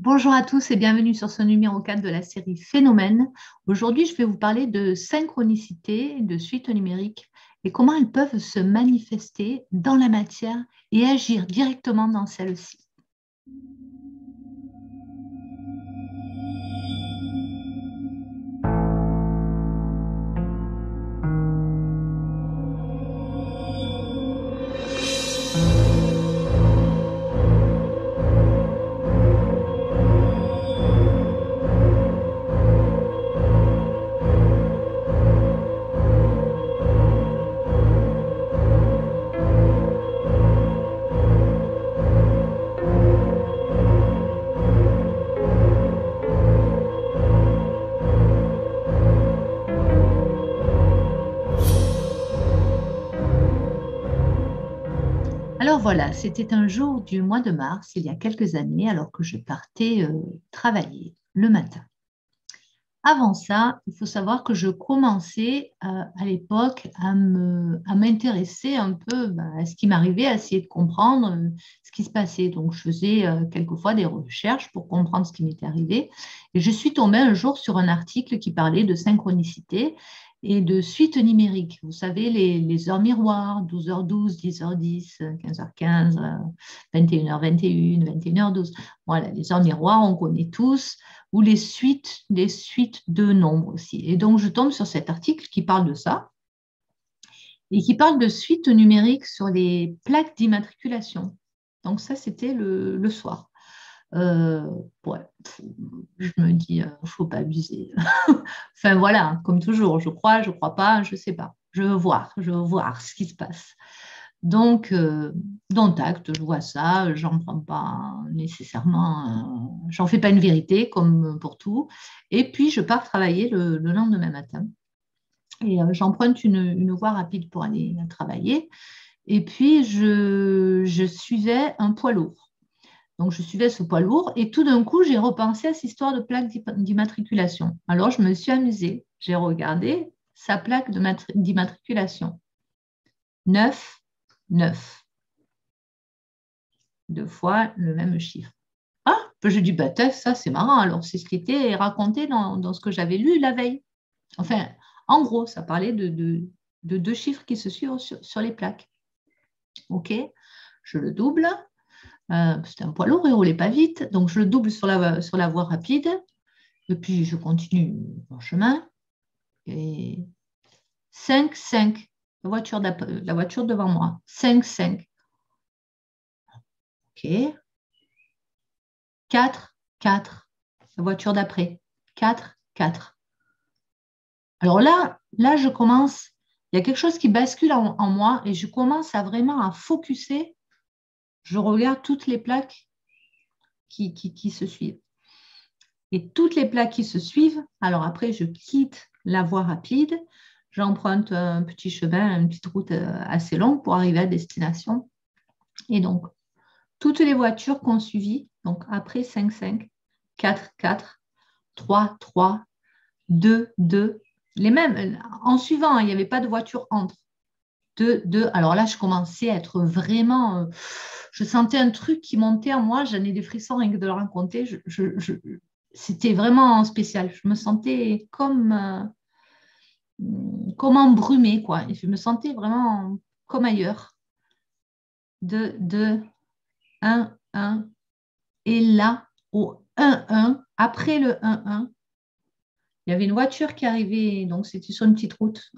Bonjour à tous et bienvenue sur ce numéro 4 de la série Phénomène. Aujourd'hui, je vais vous parler de synchronicité, de suite numérique et comment elles peuvent se manifester dans la matière et agir directement dans celle-ci. Alors voilà, c'était un jour du mois de mars, il y a quelques années, alors que je partais travailler le matin. Avant ça, il faut savoir que je commençais à l'époque à m'intéresser un peu à ce qui m'arrivait, à essayer de comprendre ce qui se passait. Donc, je faisais quelquefois des recherches pour comprendre ce qui m'était arrivé. Et je suis tombée un jour sur un article qui parlait de synchronicité et de suite numérique. Vous savez, les heures miroirs, 12h12, 10h10, 15h15, 21h21, 21h12. Voilà, les heures miroirs, on connaît tous ou les suites de nombres aussi. Et donc, je tombe sur cet article qui parle de ça et qui parle de suites numériques sur les plaques d'immatriculation. Donc, ça, c'était le soir. Euh, ouais, je me dis, il ne faut pas abuser. Enfin, voilà, comme toujours, je crois pas, je ne sais pas. Je veux voir ce qui se passe. Donc, dans tact, je vois ça, j'en prends pas nécessairement, j'en fais pas une vérité comme pour tout. Et puis, je pars travailler le lendemain matin. Et j'emprunte une voie rapide pour aller travailler. Et puis, je suivais un poids lourd. Donc, je suivais ce poids lourd et tout d'un coup, j'ai repensé à cette histoire de plaque d'immatriculation. Alors, je me suis amusée. J'ai regardé sa plaque d'immatriculation. 9, 9. Deux fois le même chiffre. Ah, je dis, bah, ça c'est marrant. Alors, c'est ce qui était raconté dans ce que j'avais lu la veille. Enfin, en gros, ça parlait de deux chiffres qui se suivent sur les plaques. OK, je le double. C'était un poids lourd, il ne roulait pas vite. Donc, je le double sur la voie rapide. Et puis, je continue mon chemin. Et 5, 5. La voiture devant moi. 5, 5. OK. 4, 4. La voiture d'après. 4, 4. Alors là, je commence, il y a quelque chose qui bascule en moi et je commence à vraiment à focuser. Je regarde toutes les plaques qui se suivent. Et toutes les plaques qui se suivent, alors après, je quitte la voie rapide, j'emprunte un petit chemin, une petite route assez longue pour arriver à destination. Et donc, toutes les voitures qu'on suivi, donc après 5, 5, 4, 4, 3, 3, 2, 2, les mêmes, en suivant, il n'y avait pas de voiture entre. 2, 2. Alors là, je commençais à être vraiment. Je sentais un truc qui montait en moi. J'en ai des frissons rien que de le raconter. C'était vraiment spécial. Je me sentais comme embrumée, quoi. Et je me sentais vraiment comme ailleurs. 2, 2, 1, 1. Et là, au 1, 1, après le 1, 1, il y avait une voiture qui arrivait, donc c'était sur une petite route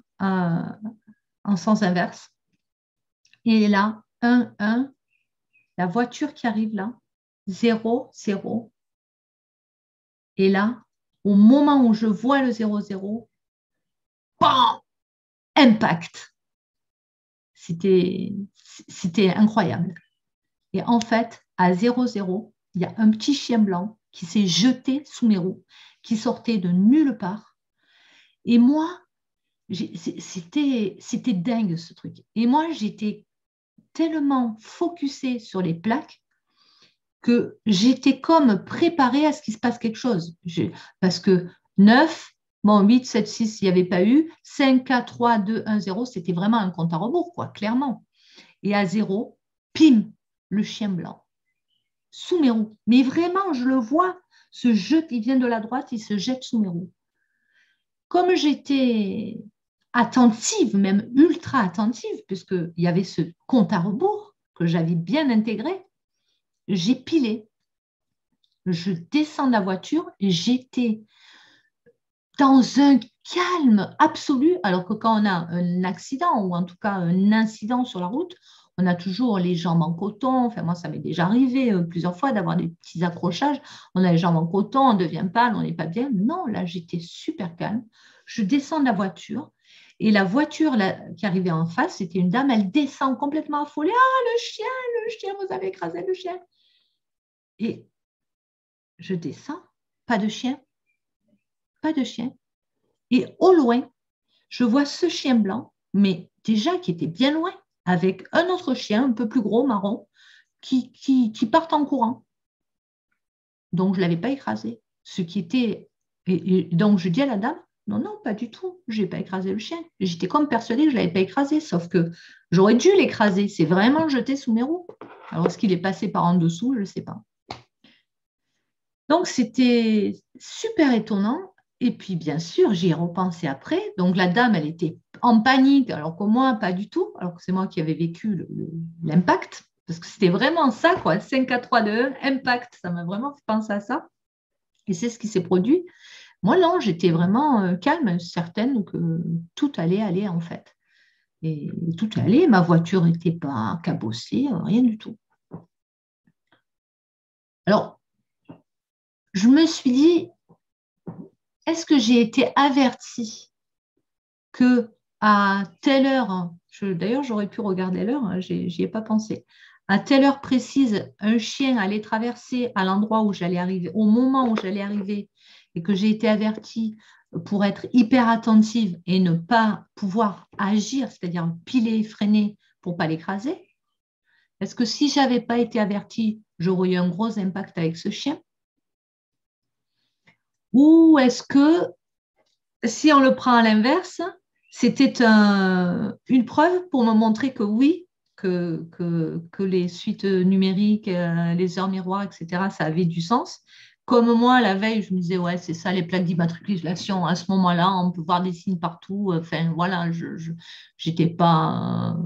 en sens inverse. Et là, 1, 1, la voiture qui arrive là, 0, 0. Et là, au moment où je vois le 0, 0, bam, impact. C'était incroyable. Et en fait, à 0, 0, il y a un petit chien blanc qui s'est jeté sous mes roues, qui sortait de nulle part. Et moi, c'était dingue ce truc. Et moi, j'étais tellement focusée sur les plaques que j'étais comme préparée à ce qu'il se passe quelque chose. Parce que 9, bon, 8, 7, 6, il n'y avait pas eu. 5, 4, 3, 2, 1, 0, c'était vraiment un compte à rebours, quoi, clairement. Et à 0, pim, le chien blanc. sous mes roues. Mais vraiment, je le vois se jeter, il vient de la droite, il se jette sous mes roues. Comme j'étais attentive, même ultra attentive, puisqu'il y avait ce compte à rebours que j'avais bien intégré, j'ai pilé. Je descends de la voiture et j'étais dans un calme absolu, alors que quand on a un accident ou en tout cas un incident sur la route, on a toujours les jambes en coton. Enfin, moi, ça m'est déjà arrivé plusieurs fois d'avoir des petits accrochages. On a les jambes en coton, on devient pâle, on n'est pas bien. Non, là, j'étais super calme. Je descends de la voiture et la voiture là, qui arrivait en face, c'était une dame, elle descend complètement affolée. Ah, le chien, vous avez écrasé le chien. Et je descends, pas de chien, pas de chien. Et au loin, je vois ce chien blanc, mais déjà qui était bien loin, avec un autre chien un peu plus gros, marron, qui part en courant. Donc, je ne l'avais pas écrasé. Ce qui était... Et donc, je dis à la dame, non, non, pas du tout, je n'ai pas écrasé le chien. J'étais comme persuadée que je ne l'avais pas écrasé, sauf que j'aurais dû l'écraser. C'est vraiment jeté sous mes roues. Alors, est-ce qu'il est passé par en dessous? Je ne sais pas. Donc, c'était super étonnant. Et puis, bien sûr, j'y ai repensé après. Donc, la dame, elle était en panique, alors que moi, pas du tout, alors que c'est moi qui avais vécu l'impact, parce que c'était vraiment ça, quoi. 5, 4, 3, 2, 1, impact. Ça m'a vraiment fait penser à ça. Et c'est ce qui s'est produit. Moi, non, j'étais vraiment calme, certaine que tout allait aller, en fait. Et tout allait, ma voiture n'était pas cabossée, rien du tout. Alors, je me suis dit, est-ce que j'ai été avertie que à telle heure, d'ailleurs j'aurais pu regarder l'heure, hein, j'y ai pas pensé, à telle heure précise, un chien allait traverser à l'endroit où j'allais arriver, au moment où j'allais arriver, et que j'ai été avertie pour être hyper attentive et ne pas pouvoir agir, c'est-à-dire piler, freiner pour pas l'écraser. Est-ce que si j'avais pas été avertie, j'aurais eu un gros impact avec ce chien? Ou est-ce que si on le prend à l'inverse, c'était une preuve pour me montrer que oui, que les suites numériques, les heures miroirs, etc., ça avait du sens. Comme moi, la veille, je me disais, ouais, c'est ça, les plaques d'immatriculation. À ce moment-là, on peut voir des signes partout. Enfin, voilà, je n'étais pas,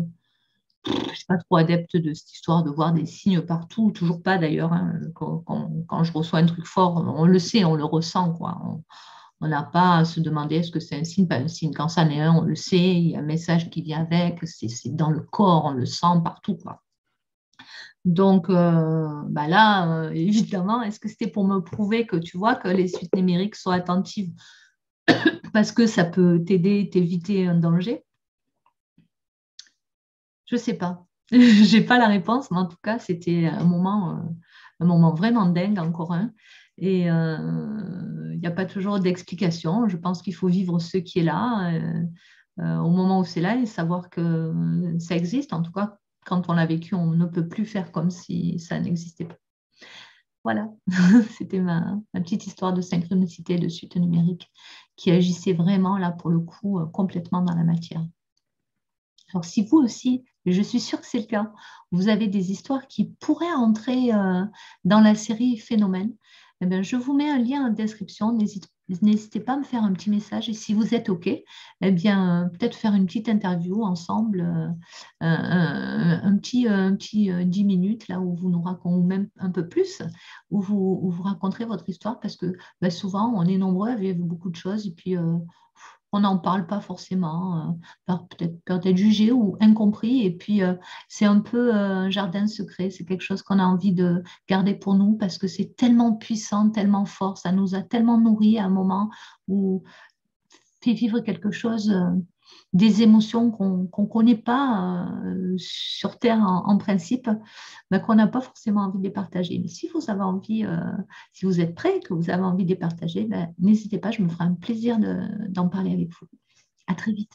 je suis pas trop adepte de cette histoire de voir des signes partout. Toujours pas d'ailleurs, hein. Quand je reçois un truc fort, on le sait, on le ressent, quoi. On n'a pas à se demander est-ce que c'est un signe, pas un signe. Quand ça en est un, on le sait, il y a un message qui vient avec, c'est dans le corps, on le sent partout, quoi. Donc bah là, évidemment, est-ce que c'était pour me prouver que tu vois que les suites numériques sont attentives parce que ça peut t'aider, t'éviter un danger? Je ne sais pas. Je n'ai pas la réponse, mais en tout cas, c'était un moment vraiment dingue, encore un. Et il n'y a pas toujours d'explication. Je pense qu'il faut vivre ce qui est là au moment où c'est là et savoir que ça existe. En tout cas, quand on l'a vécu, on ne peut plus faire comme si ça n'existait pas. Voilà, c'était ma petite histoire de synchronicité, de suite numérique qui agissait vraiment là pour le coup complètement dans la matière. Alors, si vous aussi, et je suis sûre que c'est le cas, vous avez des histoires qui pourraient entrer dans la série Phénomène, eh bien, je vous mets un lien en description. N'hésitez pas à me faire un petit message. Et si vous êtes OK, eh bien, peut-être faire une petite interview ensemble, un petit 10 minutes, là où vous nous racontez, ou même un peu plus, où vous raconterez votre histoire, parce que ben, souvent, on est nombreux à vivre beaucoup de choses. Et puis, on n'en parle pas forcément, peut-être peur d'être jugé ou incompris. Et puis, c'est un peu un jardin secret. C'est quelque chose qu'on a envie de garder pour nous parce que c'est tellement puissant, tellement fort. Ça nous a tellement nourris à un moment où fait vivre quelque chose, des émotions qu'on ne connaît pas sur Terre en principe, ben, qu'on n'a pas forcément envie de les partager. Mais si vous avez envie, si vous êtes prêt, que vous avez envie de les partager, ben, n'hésitez pas, je me ferai un plaisir d'en parler avec vous. À très vite.